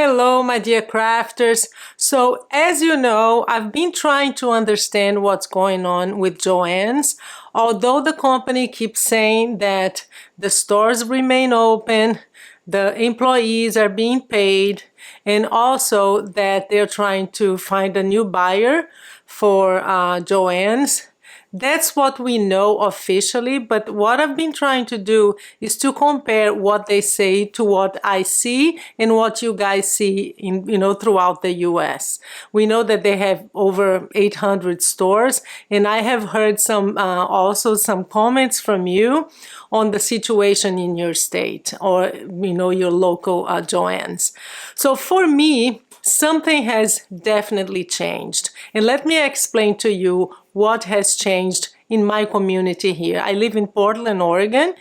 Hello, my dear crafters. So, as you know, I've been trying to understand what's going on with Joann's. Although the company keeps saying that the stores remain open, the employees are being paid, and also that they're trying to find a new buyer for Joann's. That's what we know officially, but what I've been trying to do is to compare what they say to what I see and what you guys see in, throughout the US. We know that they have over 800 stores, and I have heard also some comments from you on the situation in your state or, your local Joann's. So for me, something has definitely changed. And let me explain to you what has changed in my community here. I live in Portland, Oregon,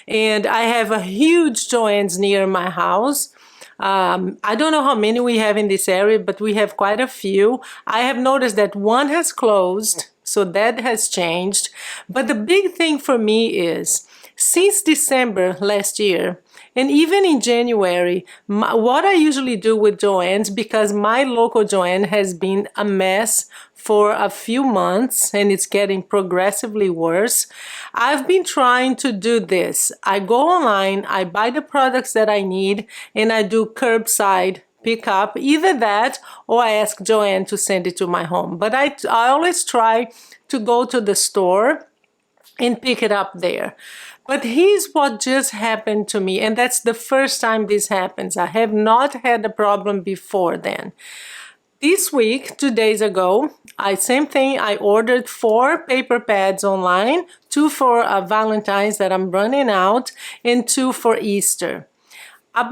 and I have a huge Joann's near my house. I don't know how many we have in this area, but we have quite a few. I have noticed that one has closed, so that has changed. But the big thing for me is, since December last year, and even in January, what I usually do with Joann's, because my local Joann has been a mess for a few months and it's getting progressively worse, I've been trying to do this. I go online, I buy the products that I need, and I do curbside pick up, either that or I ask Joann to send it to my home. But I always try to go to the store and pick it up there. But here's what just happened to me, and that's the first time this happens. I have not had a problem before then. This week, 2 days ago, same thing, I ordered 4 paper pads online, 2 for Valentine's that I'm running out, and 2 for Easter. I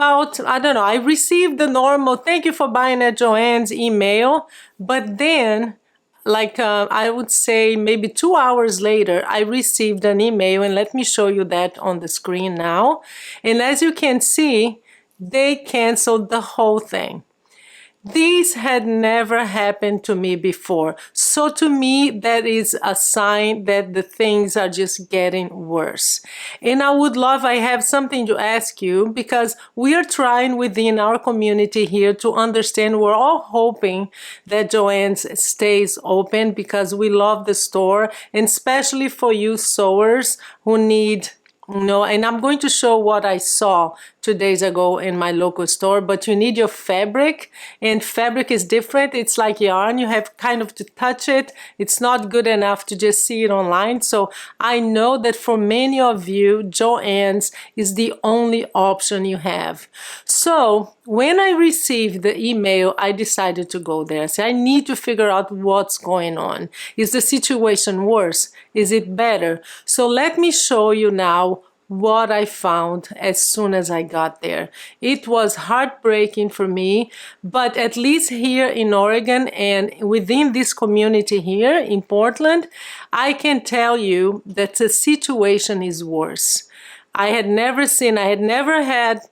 don't know, I received the normal, thank you for buying at Joann's email, but then I would say maybe 2 hours later, I received an email, and let me show you that on the screen now. And as you can see, they canceled the whole thing. This had never happened to me before. So to me, that is a sign that the things are just getting worse. And I have something to ask you, because we are trying within our community here to understand. We're all hoping that Joann's stays open because we love the store, and especially for you sewers who need and I'm going to show what I saw 2 days ago in my local store, but you need your fabric, and fabric is different. It's like yarn. You have kind of to touch it. It's not good enough to just see it online. So I know that for many of you, Joann's is the only option you have. So when I received the email, I decided to go there. So I need to figure out what's going on. Is the situation worse? Is it better? So let me show you now what I found as soon as I got there. It was heartbreaking for me, but at least here in Oregon and within this community here in Portland, I can tell you that the situation is worse. I had never had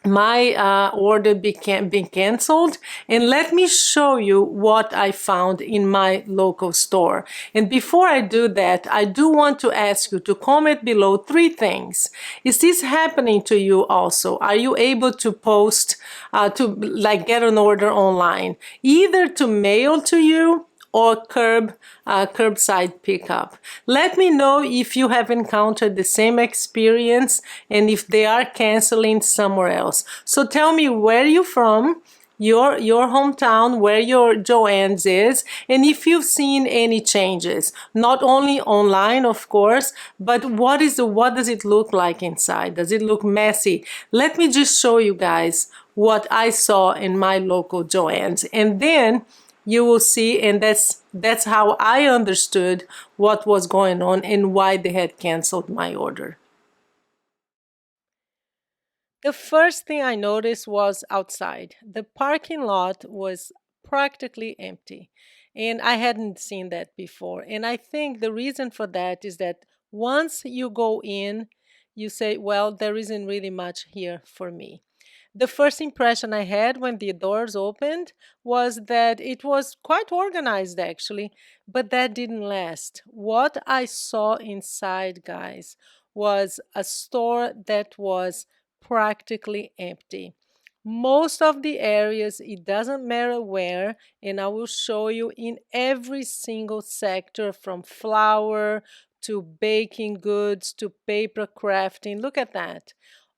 my order been canceled, and let me show you what I found in my local store. And before I do that, I do want to ask you to comment below 3 things. Is this happening to you also? Are you able to post get an order online, either to mail to you or curbside pickup? Let me know if you have encountered the same experience and if they are canceling somewhere else. So tell me where you're from, your hometown, where your Joann's is, and if you've seen any changes, not only online, of course, but what does it look like inside? Does it look messy? Let me just show you guys what I saw in my local Joann's, and then you will see, and that's how I understood what was going on and why they had canceled my order. The first thing I noticed was outside. The parking lot was practically empty, and I hadn't seen that before. And I think the reason for that is that once you go in, you say, well, there isn't really much here for me. The first impression I had when the doors opened was that it was quite organized, actually, but that didn't last. What I saw inside, guys, was a store that was practically empty. Most of the areas, it doesn't matter where, and I will show you in every single sector from flour to baking goods to paper crafting. Look at that.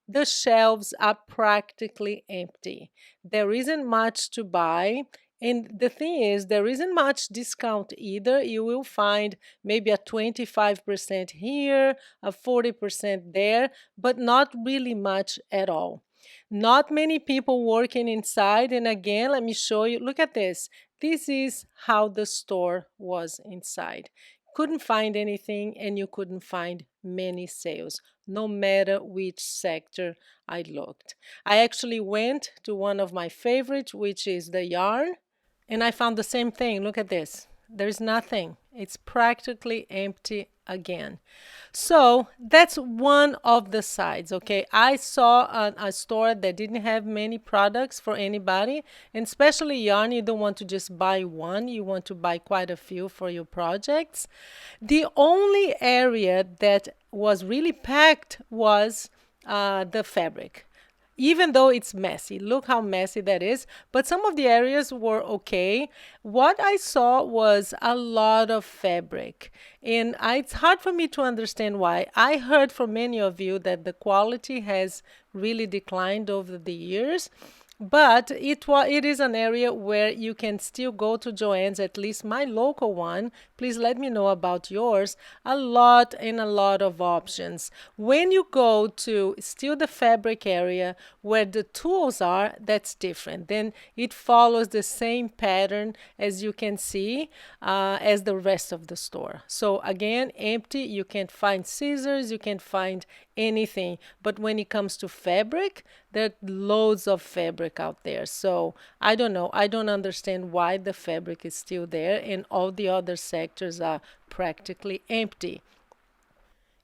The shelves are practically empty. There isn't much to buy. And the thing is, there isn't much discount either. You will find maybe a 25% here, a 40% there, but not really much at all. Not many people working inside. And again, let me show you. Look at this. This is how the store was inside. Couldn't find anything, and you couldn't find many sales, no matter which sector I looked. I actually went to one of my favorites, which is the yarn, and I found the same thing. Look at this. There's nothing. It's practically empty again. So that's one of the sides, okay? I saw a store that didn't have many products for anybody, and especially yarn, you don't want to just buy one, you want to buy quite a few for your projects. The only area that was really packed was the fabric, even though it's messy. Look how messy that is. But some of the areas were okay. What I saw was a lot of fabric. And it's hard for me to understand why. I heard from many of you that the quality has really declined over the years. But it is an area where you can still go to Joann's, at least my local one. Please let me know about yours. A lot and a lot of options. When you go to still the fabric area where the tools are, that's different. Then it follows the same pattern as you can see as the rest of the store. So again, empty. You can't find scissors. You can't find anything. But when it comes to fabric, there are loads of fabric out there. So I don't know. I don't understand why the fabric is still there and all the other sectors are practically empty.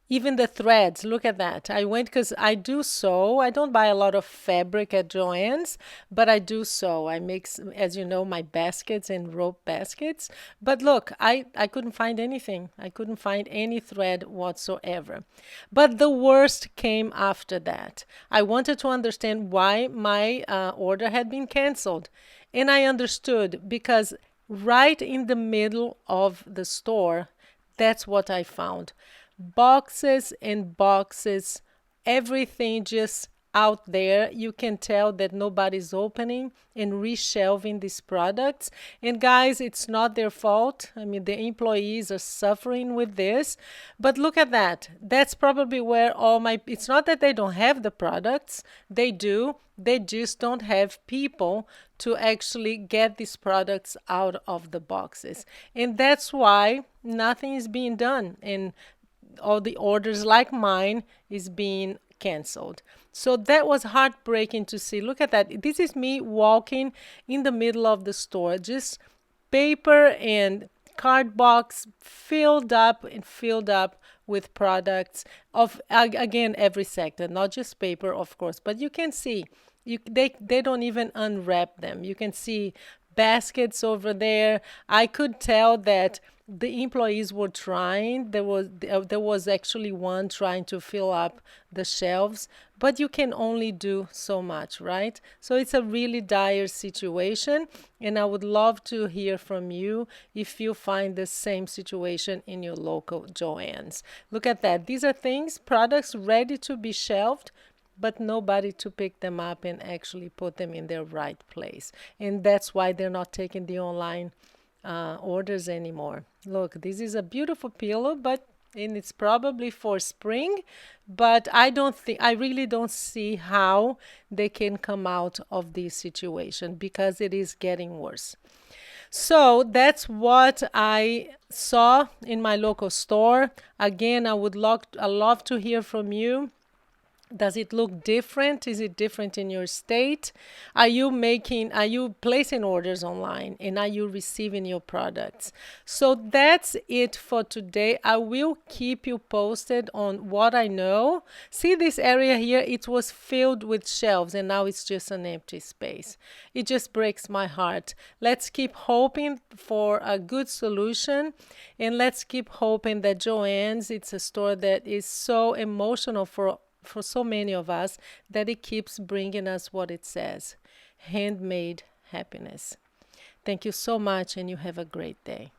Even the threads, look at that. I went because I do sew. I don't buy a lot of fabric at Joann's, but I do sew. I make, as you know, my baskets and rope baskets. But look, I couldn't find anything. I couldn't find any thread whatsoever. But the worst came after that. I wanted to understand why my order had been canceled. And I understood because right in the middle of the store, that's what I found. Boxes and boxes, everything just out there. You can tell that nobody's opening and reshelving these products. And guys, it's not their fault. I mean, the employees are suffering with this. But look at that. That's probably where all my, it's not that they don't have the products. They do. They just don't have people to actually get these products out of the boxes. And that's why nothing is being done. And all the orders like mine is being canceled. So that was heartbreaking to see. Look at that. This is me walking in the middle of the store, just paper and card box filled up and filled up with products of, again, every sector, not just paper, of course, but you can see they don't even unwrap them. You can see baskets over there. I could tell that the employees were trying. There was actually one trying to fill up the shelves, but you can only do so much, right? So it's a really dire situation, and I would love to hear from you if you find the same situation in your local Joann's. Look at that. These are things, products ready to be shelved, but nobody to pick them up and actually put them in their right place. And that's why they're not taking the online orders anymore. Look, this is a beautiful pillow, and it's probably for spring, but I really don't see how they can come out of this situation because it is getting worse. So that's what I saw in my local store. Again, I love to hear from you. Does it look different? Is it different in your state? Are you placing orders online, and are you receiving your products? So that's it for today. I will keep you posted on what I know. See this area here? It was filled with shelves and now it's just an empty space. It just breaks my heart. Let's keep hoping for a good solution, and let's keep hoping that Joann's, it's a store that is so emotional for for so many of us that it keeps bringing us what it says, handmade happiness. Thank you so much, and you have a great day.